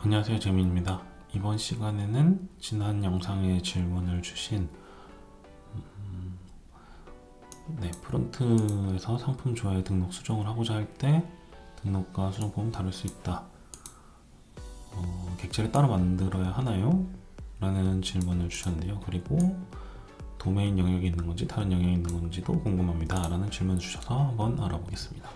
안녕하세요, 재민입니다. 이번 시간에는 지난 영상에 질문을 주신 프론트에서 상품 조회 등록 수정을 하고자 할 때 등록과 수정폼을 다룰 수 있다. 객체를 따로 만들어야 하나요? 라는 질문을 주셨는데요. 그리고 도메인 영역이 있는 건지 다른 영역이 있는 건지도 궁금합니다. 라는 질문을 주셔서 한번 알아보겠습니다.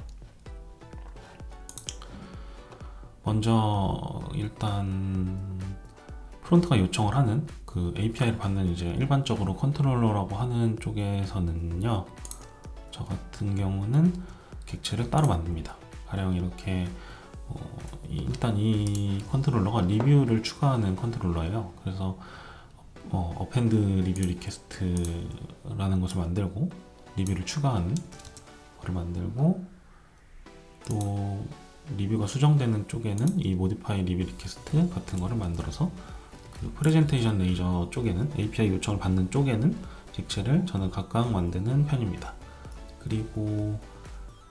먼저 일단 프론트가 요청을 하는 그 API를 받는 이제 일반적으로 컨트롤러라고 하는 쪽에서는요, 저 같은 경우는 객체를 따로 만듭니다. 가령 이렇게 일단 이 컨트롤러가 리뷰를 추가하는 컨트롤러예요. 그래서 어펜드 리뷰 리퀘스트라는 것을 만들고 리뷰를 추가하는 것을 만들고, 또 리뷰가 수정되는 쪽에는 이 modify 리뷰 리퀘스트 같은 거를 만들어서 그 프레젠테이션 레이저 쪽에는 API 요청을 받는 쪽에는 객체를 저는 각각 만드는 편입니다. 그리고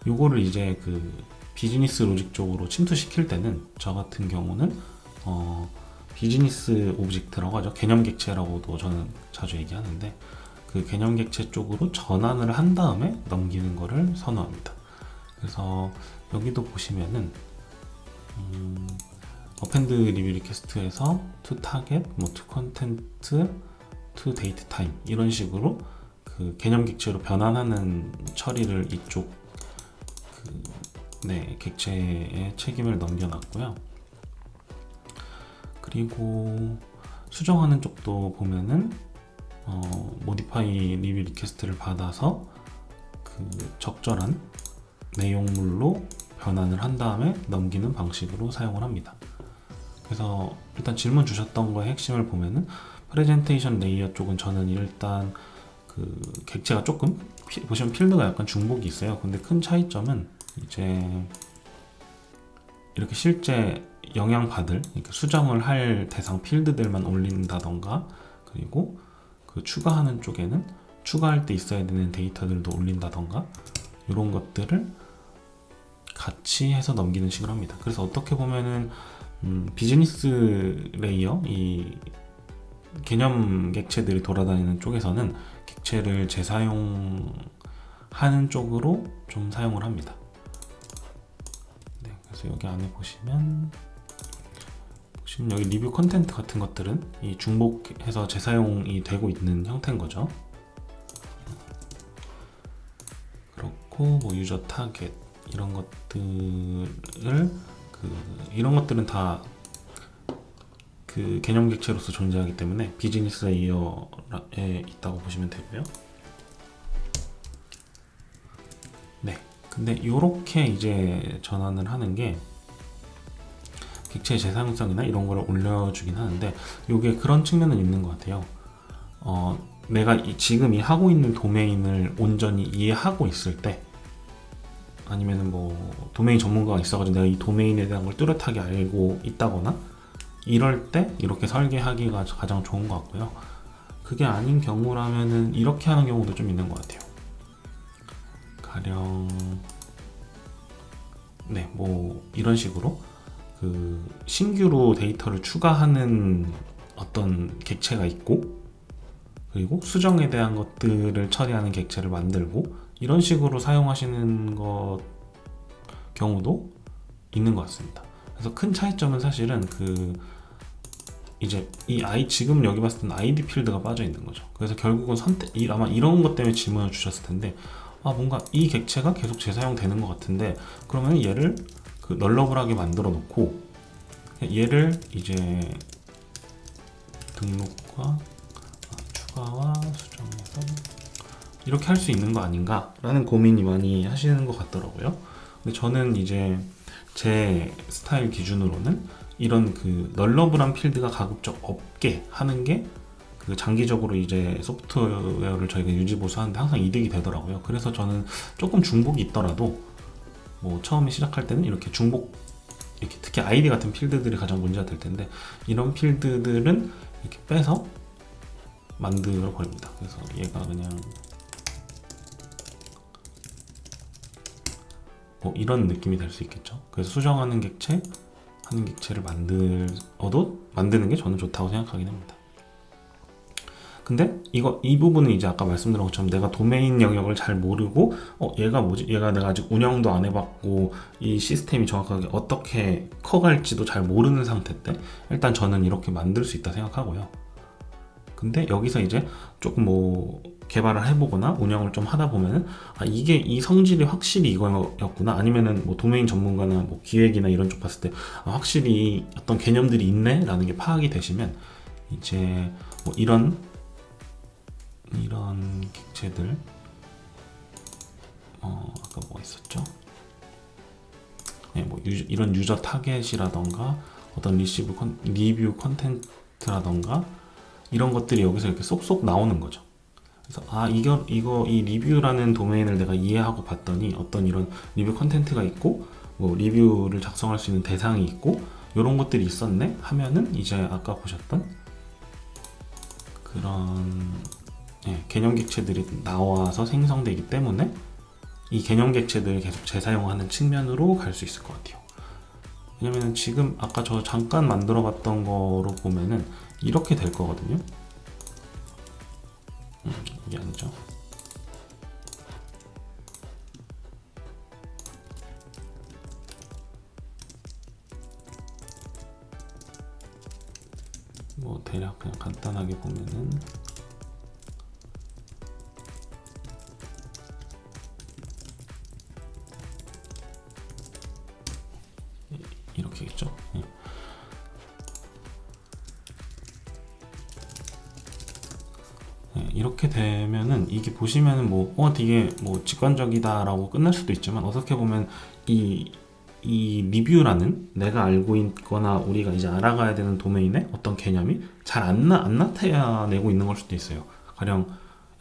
요거를 이제 그 비즈니스 로직 쪽으로 침투시킬 때는 저 같은 경우는 비즈니스 오브젝트라고 하죠. 개념 객체라고도 저는 자주 얘기하는데, 그 개념 객체 쪽으로 전환을 한 다음에 넘기는 거를 선호합니다. 그래서 여기도 보시면은 어펜드 리뷰 리퀘스트에서 to target, to content, to date time 이런 식으로 그 개념 객체로 변환하는 처리를 이쪽 객체의 책임을 넘겨놨고요. 그리고 수정하는 쪽도 보면은 modify 리뷰 리퀘스트를 받아서 그 적절한 내용물로 변환을 한 다음에 넘기는 방식으로 사용을 합니다. 그래서 일단 질문 주셨던 거의 핵심을 보면은 프레젠테이션 레이어 쪽은 저는 일단 그 객체가 조금 보시면 필드가 약간 중복이 있어요. 근데 큰 차이점은 이제 이렇게 실제 영향받을, 그러니까 수정을 할 대상 필드들만 올린다던가, 그리고 그 추가하는 쪽에는 추가할 때 있어야 되는 데이터들도 올린다던가, 이런 것들을 같이 해서 넘기는 식으로 합니다. 그래서 어떻게 보면은 비즈니스 레이어, 이 개념 객체들이 돌아다니는 쪽에서는 객체를 재사용하는 쪽으로 좀 사용을 합니다. 그래서 여기 안에 보시면 여기 리뷰 컨텐트 같은 것들은 이 중복해서 재사용이 되고 있는 형태인 거죠. 그렇고 유저 타겟 이런 것들을 이런 것들은 다 그 개념 객체로서 존재하기 때문에 비즈니스 레이어에 있다고 보시면 되고요. 근데 이렇게 이제 전환을 하는 게 객체의 재사용성이나 이런 거를 올려주긴 하는데, 이게 그런 측면은 있는 것 같아요. 내가 지금 이 하고 있는 도메인을 온전히 이해하고 있을 때, 아니면은 도메인 전문가가 있어가지고 내가 이 도메인에 대한 걸 뚜렷하게 알고 있다거나 이럴 때 이렇게 설계하기가 가장 좋은 것 같고요. 그게 아닌 경우라면은 이렇게 하는 경우도 좀 있는 것 같아요. 가령 이런 식으로 그 신규로 데이터를 추가하는 어떤 객체가 있고, 그리고 수정에 대한 것들을 처리하는 객체를 만들고, 이런 식으로 사용하시는 경우도 있는 것 같습니다. 그래서 큰 차이점은 사실은 이제 지금 여기 봤을 때는 ID 필드가 빠져 있는 거죠. 그래서 결국은 아마 이런 것 때문에 질문을 주셨을 텐데, 뭔가 이 객체가 계속 재사용되는 것 같은데, 그러면 얘를 널러블하게 만들어 놓고 얘를 이제 등록과 추가와 수정해서 이렇게 할 수 있는 거 아닌가 라는 고민이 많이 하시는 것 같더라고요. 근데 저는 이제 제 스타일 기준으로는 이런 널러블한 필드가 가급적 없게 하는 게 장기적으로 이제 소프트웨어를 저희가 유지보수하는데 항상 이득이 되더라고요. 그래서 저는 조금 중복이 있더라도 처음에 시작할 때는 이렇게 특히 ID 같은 필드들이 가장 문제가 될 텐데, 이런 필드들은 이렇게 빼서 만들어 버립니다. 그래서 얘가 그냥 이런 느낌이 될 수 있겠죠. 그래서 수정하는 객체 하는 객체를 만드는 게 저는 좋다고 생각하긴 합니다. 근데 이 부분은 이제 아까 말씀드린 것처럼 내가 도메인 영역을 잘 모르고 얘가 뭐지? 얘가 내가 아직 운영도 안 해봤고 이 시스템이 정확하게 어떻게 커갈지도 잘 모르는 상태 때 일단 저는 이렇게 만들 수 있다 생각하고요. 근데 여기서 이제 조금 뭐 개발을 해보거나 운영을 좀 하다 보면은 이게 이 성질이 확실히 이거였구나, 아니면은 뭐 도메인 전문가나 뭐 기획이나 이런 쪽 봤을 때 확실히 어떤 개념들이 있네 라는 게 파악이 되시면 이제 뭐 이런 객체들 아까 뭐가 있었죠? 네, 뭐 이런 유저 타겟이라던가 어떤 리뷰 컨텐츠라던가 이런 것들이 여기서 이렇게 쏙쏙 나오는 거죠. 그래서 이 리뷰라는 도메인을 내가 이해하고 봤더니 어떤 이런 리뷰 컨텐츠가 있고 뭐 리뷰를 작성할 수 있는 대상이 있고 이런 것들이 있었네 하면은 이제 아까 보셨던 그런 개념 객체들이 나와서 생성되기 때문에 이 개념 객체들을 계속 재사용하는 측면으로 갈 수 있을 것 같아요. 왜냐면 지금 아까 저 잠깐 만들어 봤던 거로 보면은 이렇게 될 거거든요. 이게 아니죠. 뭐 대략 그냥 간단하게 보면은 이렇게겠죠. 이렇게 되면은 이게 보시면은 되게 뭐 직관적이다라고 끝날 수도 있지만 어떻게 보면 이 리뷰라는 내가 알고 있거나 우리가 이제 알아가야 되는 도메인의 어떤 개념이 잘 안 나타내고 있는 걸 수도 있어요. 가령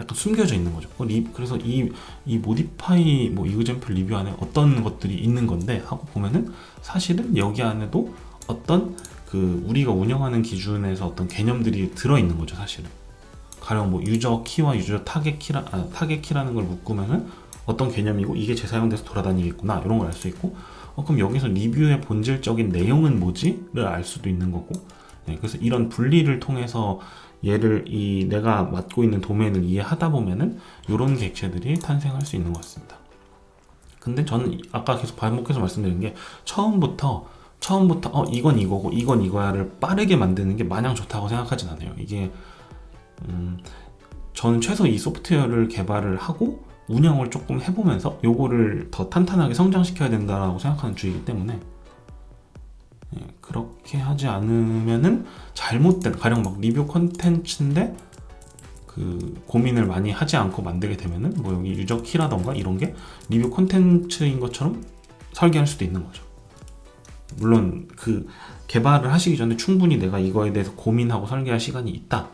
약간 숨겨져 있는 거죠. 그래서 이 모디파이 뭐 이그젠플 리뷰 안에 어떤 것들이 있는 건데 하고 보면은 사실은 여기 안에도 어떤 그 우리가 운영하는 기준에서 어떤 개념들이 들어 있는 거죠, 사실은. 가령 뭐 유저 키와 유저 타겟 키라는 걸 묶으면은 어떤 개념이고 이게 재사용돼서 돌아다니겠구나 이런 걸 알 수 있고 그럼 여기서 리뷰의 본질적인 내용은 뭐지?를 알 수도 있는 거고 그래서 이런 분리를 통해서 얘를 내가 맡고 있는 도메인을 이해하다 보면은 이런 객체들이 탄생할 수 있는 것 같습니다. 근데 저는 아까 계속 반복해서 말씀드린 게 처음부터 이건 이거고 이건 이거야를 빠르게 만드는 게 마냥 좋다고 생각하진 않아요. 이게 저는 최소 이 소프트웨어를 개발을 하고 운영을 조금 해보면서 요거를 더 탄탄하게 성장시켜야 된다고 생각하는 주의이기 때문에 그렇게 하지 않으면은 잘못된 가령 막 리뷰 콘텐츠인데 그 고민을 많이 하지 않고 만들게 되면은 뭐 여기 유저 키라던가 이런 게 리뷰 콘텐츠인 것처럼 설계할 수도 있는 거죠. 물론 그 개발을 하시기 전에 충분히 내가 이거에 대해서 고민하고 설계할 시간이 있다,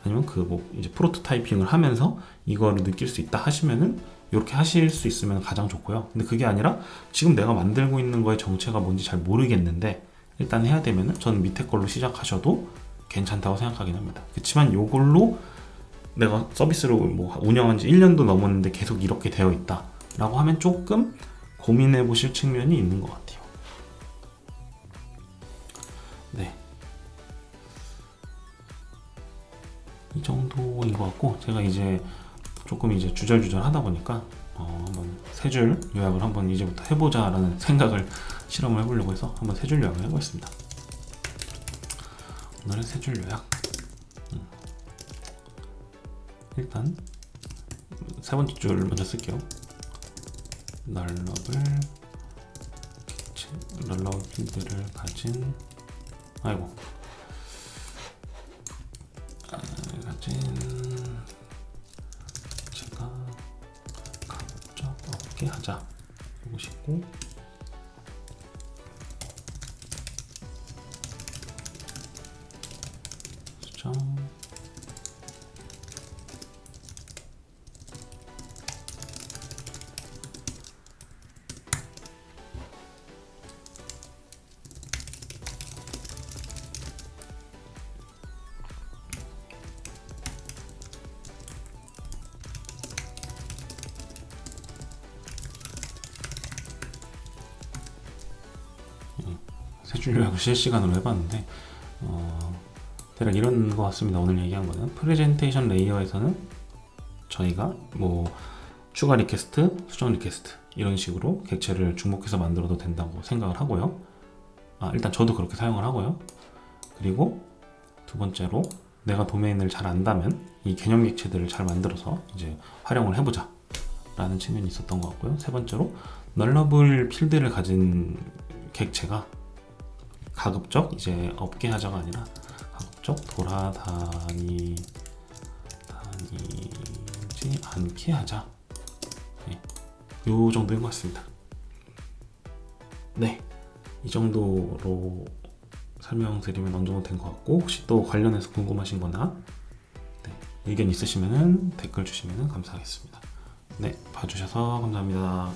아니면 그 뭐 이제 프로토타이핑을 하면서 이거를 느낄 수 있다 하시면은 이렇게 하실 수 있으면 가장 좋고요. 근데 그게 아니라 지금 내가 만들고 있는 거의 정체가 뭔지 잘 모르겠는데 일단 해야 되면은 저는 밑에 걸로 시작하셔도 괜찮다고 생각하긴 합니다. 그렇지만 이걸로 내가 서비스로 뭐 운영한 지 1년도 넘었는데 계속 이렇게 되어 있다 라고 하면 조금 고민해 보실 측면이 있는 것 같아요. 네, 이 정도인 것 같고 제가 이제 조금 이제 주절주절 하다 보니까 한번 세 줄 요약을 한번 이제부터 해보자 라는 생각을 실험을 해보려고 해서 한번 세 줄 요약을 해보겠습니다. 오늘의 세 줄 요약, 일단 세 번째 줄 먼저 쓸게요. 널러블 필드를 가진 제가 가급적 없게 하자 이것이고, 수정 세 수준 요약을 실시간으로 해봤는데 대략 이런 것 같습니다. 오늘 얘기한 거는 프레젠테이션 레이어에서는 저희가 뭐 추가 리퀘스트, 수정 리퀘스트 이런 식으로 객체를 중복해서 만들어도 된다고 생각을 하고요. 일단 저도 그렇게 사용을 하고요. 그리고 두 번째로 내가 도메인을 잘 안다면 이 개념 객체들을 잘 만들어서 이제 활용을 해보자 라는 측면이 있었던 것 같고요. 세 번째로 널러블 필드를 가진 객체가 가급적 이제 없게 하자가 아니라 가급적 돌아다니지 않게 하자. 네, 요 정도인 것 같습니다. 네, 이 정도로 설명드리면 어느 정도 된 것 같고, 혹시 또 관련해서 궁금하신 거나 의견 있으시면 댓글 주시면 감사하겠습니다. 네, 봐주셔서 감사합니다.